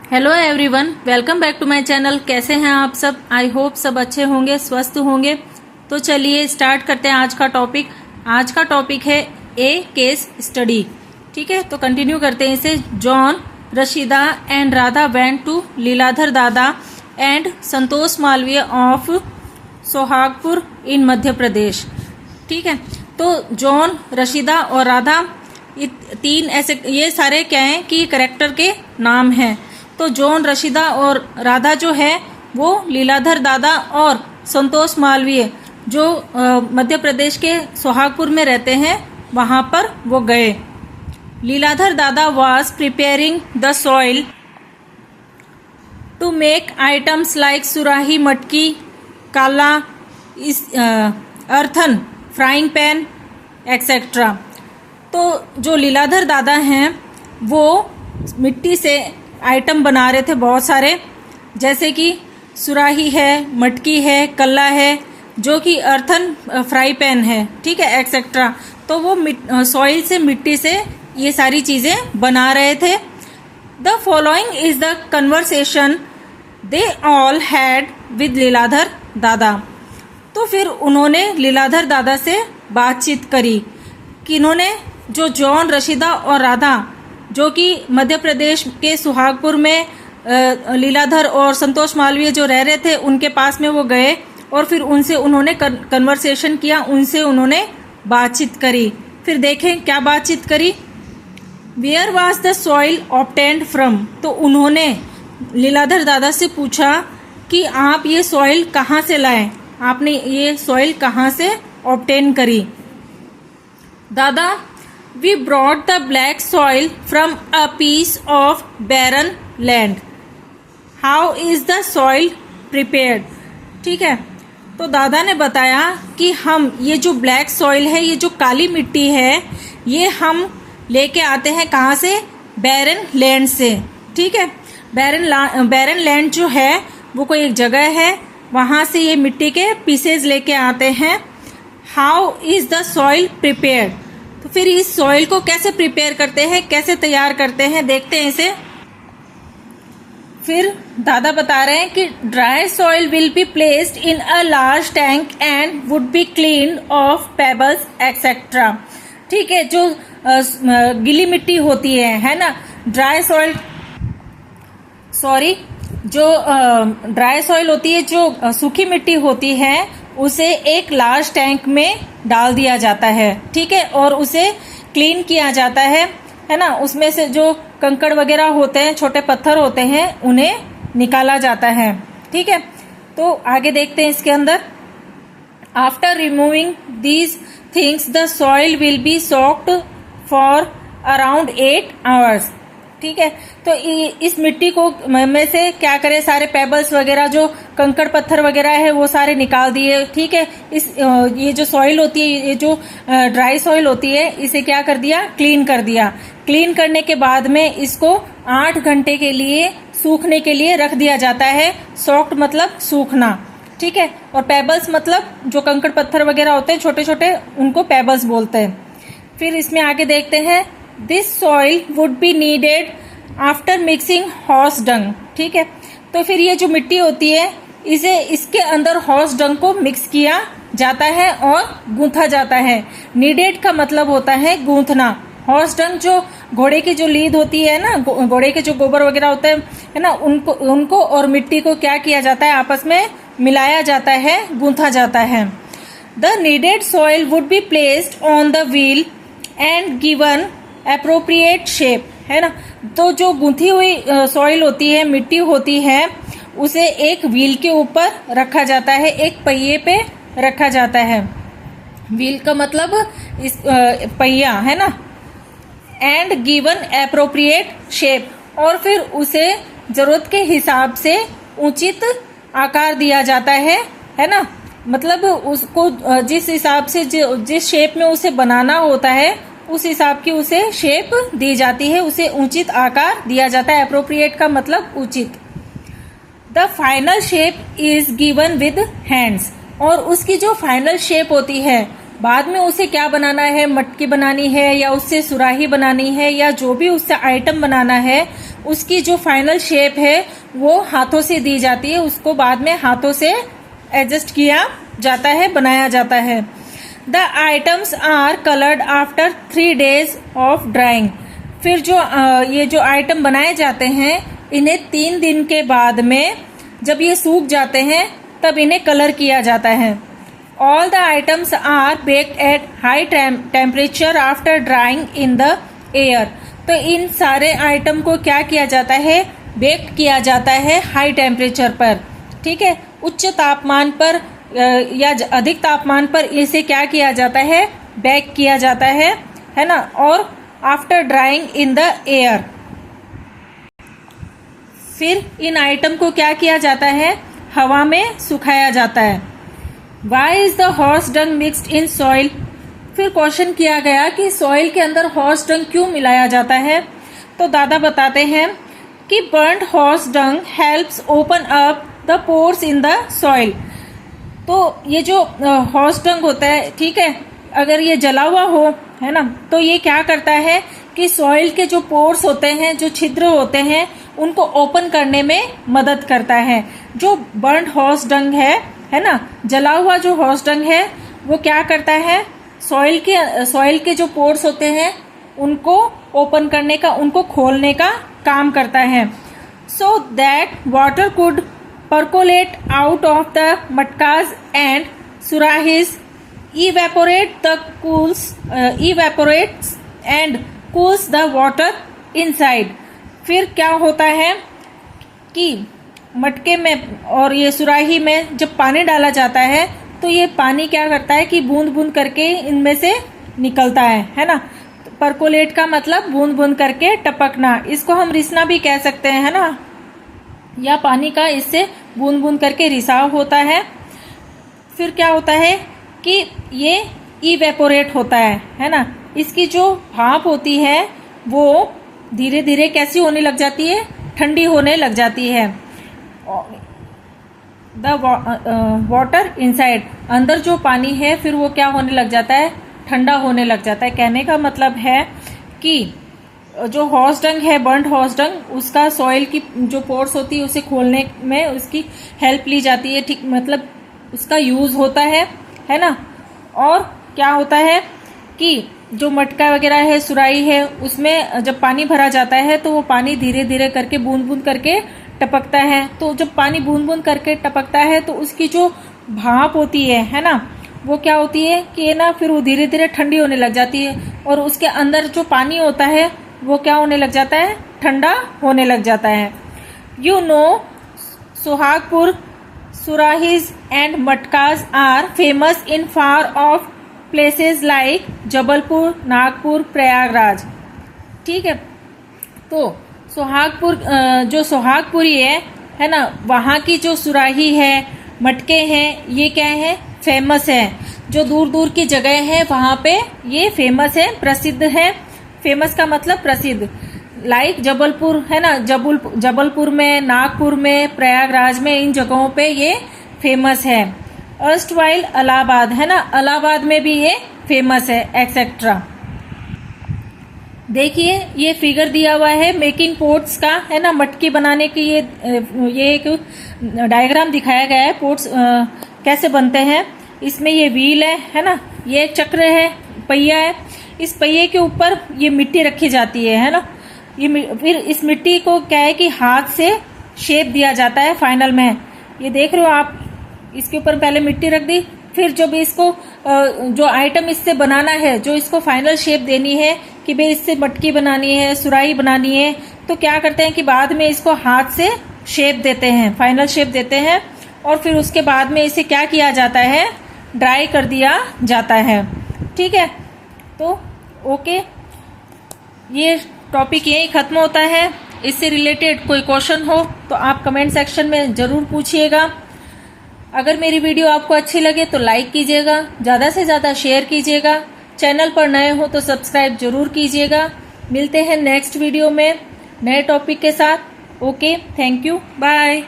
Hello everyone, welcome back to my channel. कैसे हैं आप सब? आई होप सब अच्छे होंगे, स्वस्थ होंगे। तो चलिए स्टार्ट करते हैं आज का टॉपिक। आज का टॉपिक है ए केस स्टडी। ठीक है, तो कंटिन्यू करते हैं इसे। John, Rashida and Radha went to Leeladhar Dada and Santosh Malviya of Sohagpur in Madhya Pradesh. ठीक है, तो जॉन, रशीदा और राधा, तीन ऐसे, ये सारे क्या हैं कि करेक्टर के नाम हैं। तो जॉन, रशीदा और राधा जो है वो लीलाधर दादा और संतोष मालवीय जो मध्य प्रदेश के सोहागपुर में रहते हैं वहां पर वो गए। Leeladhar dada was preparing the soil to make items like surahi, matki, काला, अर्थन, फ्राइंग पैन एक्सेट्रा। तो जो लीलाधर दादा हैं वो मिट्टी से आइटम बना रहे थे बहुत सारे, जैसे कि सुराही है, मटकी है, कल्ला है, जो कि अर्थन फ्राई पैन है। ठीक है, एक्सेट्रा। तो वो सॉइल से, मिट्टी से ये सारी चीजें बना रहे थे। The following is the conversation they all had with Leeladhar dada. तो फिर उन्होंने लीलाधर दादा से बातचीत करी। किन्होंने? जो जॉन, रशीदा और राधा, जो कि मध्य प्रदेश के सुहागपुर में लीलाधर और संतोष मालवीय जो रह रहे थे उनके पास में वो गए और फिर उनसे उन्होंने कन्वर्सेशन किया, उनसे उन्होंने बातचीत करी। फिर देखें क्या बातचीत करी। Where was the soil obtained from. तो उन्होंने लीलाधर दादा से पूछा कि आप ये सॉइल कहाँ से लाए, आपने ये सॉइल कहाँ से ऑब्टेन करी। दादा, we brought the black soil from a piece of barren land. How is the soil prepared? ठीक है, तो दादा ने बताया कि हम ये जो ब्लैक सॉइल है, ये जो काली मिट्टी है, ये हम लेके आते हैं कहाँ से? बैरन लैंड से। ठीक है, बैरन लैंड जो है वो कोई एक जगह है, वहां से ये मिट्टी के पीसेज लेके आते हैं। How is the soil prepared. तो फिर इस सॉइल को कैसे प्रिपेयर करते हैं, कैसे तैयार करते हैं, देखते हैं इसे। फिर दादा बता रहे हैं कि dry soil will be placed in a large tank and would be clean of pebbles etcetera. ठीक है, जो गीली मिट्टी होती है ना, ड्राई सॉइल, सॉरी, जो ड्राई सॉइल होती है, जो सूखी मिट्टी होती है, उसे एक लार्ज टैंक में डाल दिया जाता है। ठीक है, और उसे क्लीन किया जाता है ना। उसमें से जो कंकड़ वगैरह होते हैं, छोटे पत्थर होते हैं, उन्हें निकाला जाता है। ठीक है, तो आगे देखते हैं इसके अंदर। After removing these things the soil will B socked for around 8 hours. ठीक है, तो इस मिट्टी को में से क्या करें, सारे पेबल्स वगैरह, जो कंकड़ पत्थर वगैरह है, वो सारे निकाल दिए। ठीक है, ये जो सॉइल होती है, ये जो ड्राई सॉइल होती है, इसे क्या कर दिया? क्लीन कर दिया। क्लीन करने के बाद में इसको 8 घंटे के लिए सूखने के लिए रख दिया जाता है। सॉफ्ट मतलब सूखना। ठीक है, और पेबल्स मतलब जो कंकड़ पत्थर वगैरह होते हैं छोटे छोटे, उनको पेबल्स बोलते हैं। फिर इसमें आगे देखते हैं। This soil would be needed after mixing horse dung. ठीक है, तो फिर ये जो मिट्टी होती है, इसे इसके अंदर हॉर्स डंग को मिक्स किया जाता है और गूंथा जाता है। नीडेड का मतलब होता है गूंथना। हॉर्स डंग जो घोड़े की जो लीद होती है ना, घोड़े के जो गोबर वगैरह होते हैं है ना, उनको और मिट्टी को क्या किया जाता है? आपस में मिलाया जाता है, गूंथा जाता है। The needed soil would be placed on the wheel and given appropriate shape. है ना, तो जो गूंथी हुई सॉइल होती है, मिट्टी होती है, उसे एक व्हील के ऊपर रखा जाता है, एक पहिए पे रखा जाता है। व्हील का मतलब इस पहिया है ना। एंड गिवन एप्रोप्रिएट शेप, और फिर उसे जरूरत के हिसाब से उचित आकार दिया जाता है ना। मतलब उसको जिस हिसाब से, जिस शेप में उसे बनाना होता है, उस हिसाब की उसे शेप दी जाती है, उसे उचित आकार दिया जाता है। एप्रोप्रिएट का मतलब उचित। The final shape is given with hands, और उसकी जो फाइनल शेप होती है, बाद में उसे क्या बनाना है, मटकी बनानी है या उससे सुराही बनानी है या जो भी उससे आइटम बनाना है, उसकी जो फाइनल शेप है वो हाथों से दी जाती है, उसको बाद में हाथों से एडजस्ट किया जाता है, बनाया जाता है। The items are coloured after 3 days of drying. फिर जो ये जो आइटम बनाए जाते हैं इन्हें 3 दिन के बाद में जब ये सूख जाते हैं तब इन्हें कलर किया जाता है। All the items are baked at high temperature after drying in the air. तो इन सारे आइटम को क्या किया जाता है, बेक किया जाता है हाई टेम्परेचर पर, ठीक है, उच्च तापमान पर या अधिक तापमान पर इसे क्या किया जाता है, बेक किया जाता है ना, और after drying in the air. फिर इन आइटम को क्या किया जाता है, हवा में सुखाया जाता है। Why is the horse dung mixed in soil. फिर क्वेश्चन किया गया कि सॉइल के अंदर हॉर्स डंग क्यों मिलाया जाता है। तो दादा बताते हैं कि burnt horse dung helps open up the pores in the soil. तो ये जो हॉर्स डंग होता है, ठीक है, अगर ये जला हुआ हो, है ना, तो ये क्या करता है कि सॉइल के जो पोर्स होते हैं, जो छिद्र होते हैं, उनको ओपन करने में मदद करता है। जो बर्न्ड हॉर्स डंग है ना, जला हुआ जो हॉर्स डंग है वो क्या करता है, सॉइल के जो पोर्स होते हैं उनको ओपन करने का, उनको खोलने का काम करता है। So that water could percolate out of the matkas and surahis, evaporates and cools the water inside। फिर क्या होता है कि मटके में और ये सुराही में जब पानी डाला जाता है तो ये पानी क्या करता है कि बूंद बूंद करके इनमें से निकलता है ना। परकोलेट का मतलब बूंद बूंद करके टपकना, इसको हम रिसना भी कह सकते हैं, है ना, या पानी का इससे बूंद बूंद करके रिसाव होता है। फिर क्या होता है कि ये इवेपोरेट होता है ना, इसकी जो भाप होती है वो धीरे धीरे कैसी होने लग जाती है, ठंडी होने लग जाती है। द वाटर इनसाइड, अंदर जो पानी है फिर वो क्या होने लग जाता है, ठंडा होने लग जाता है। कहने का मतलब है कि जो हॉर्स डंग है, बर्न्ड हॉर्स डंग, उसका सॉइल की जो पोर्स होती है उसे खोलने में उसकी हेल्प ली जाती है, ठीक, मतलब उसका यूज होता है ना। और क्या होता है कि जो मटका वगैरह है, सुराही है, उसमें जब पानी भरा जाता है तो वो पानी धीरे धीरे करके बूंद बूंद करके टपकता है। तो जब पानी बूंद बूंद करके टपकता है तो उसकी जो भाप होती है ना, वो क्या होती है कि ना फिर वो धीरे धीरे ठंडी होने लग जाती है और उसके अंदर जो पानी होता है वो क्या होने लग जाता है, ठंडा होने लग जाता है। You know Suhagpur surahis and matkas are famous in far off places like Jabalpur, Nagpur, Prayagraj, ठीक है। तो सुहागपुर, जो सुहागपुरी है ना, वहाँ की जो सुराही है, मटके हैं, ये क्या है, फेमस है। जो दूर दूर की जगह है वहाँ पे ये फेमस है, प्रसिद्ध है। फेमस का मतलब प्रसिद्ध, लाइक जबलपुर है ना, जबलपुर में, नागपुर में, प्रयागराज में, इन जगहों पे ये फेमस है। अर्स्टवाइल इलाहाबाद है ना, इलाहाबाद में भी ये फेमस है, एक्सेट्रा। देखिए ये फिगर दिया हुआ है मेकिंग पोट्स का, है ना, मटकी बनाने की ये एक डायग्राम दिखाया गया है, पोट्स कैसे बनते हैं। इसमें ये व्हील है ना, ये एक चक्र है, पहिया है, इस पहिए के ऊपर ये मिट्टी रखी जाती है ना। फिर इस मिट्टी को क्या है कि हाथ से शेप दिया जाता है फाइनल में। ये देख रहे हो आप, इसके ऊपर पहले मिट्टी रख दी, फिर जब इसको जो आइटम इससे बनाना है, जो इसको फाइनल शेप देनी है कि भाई इससे मटकी बनानी है, सुराही बनानी है, तो क्या करते हैं कि बाद में इसको हाथ से शेप देते हैं, फाइनल शेप देते हैं, और फिर उसके बाद में इसे क्या किया जाता है, ड्राई कर दिया जाता है, ठीक है। तो ओके, ये टॉपिक यही खत्म होता है। इससे रिलेटेड कोई क्वेश्चन हो तो आप कमेंट सेक्शन में ज़रूर पूछिएगा। अगर मेरी वीडियो आपको अच्छी लगे तो लाइक कीजिएगा, ज़्यादा से ज़्यादा शेयर कीजिएगा। चैनल पर नए हो तो सब्सक्राइब जरूर कीजिएगा। मिलते हैं नेक्स्ट वीडियो में नए टॉपिक के साथ। Okay, thank you, bye.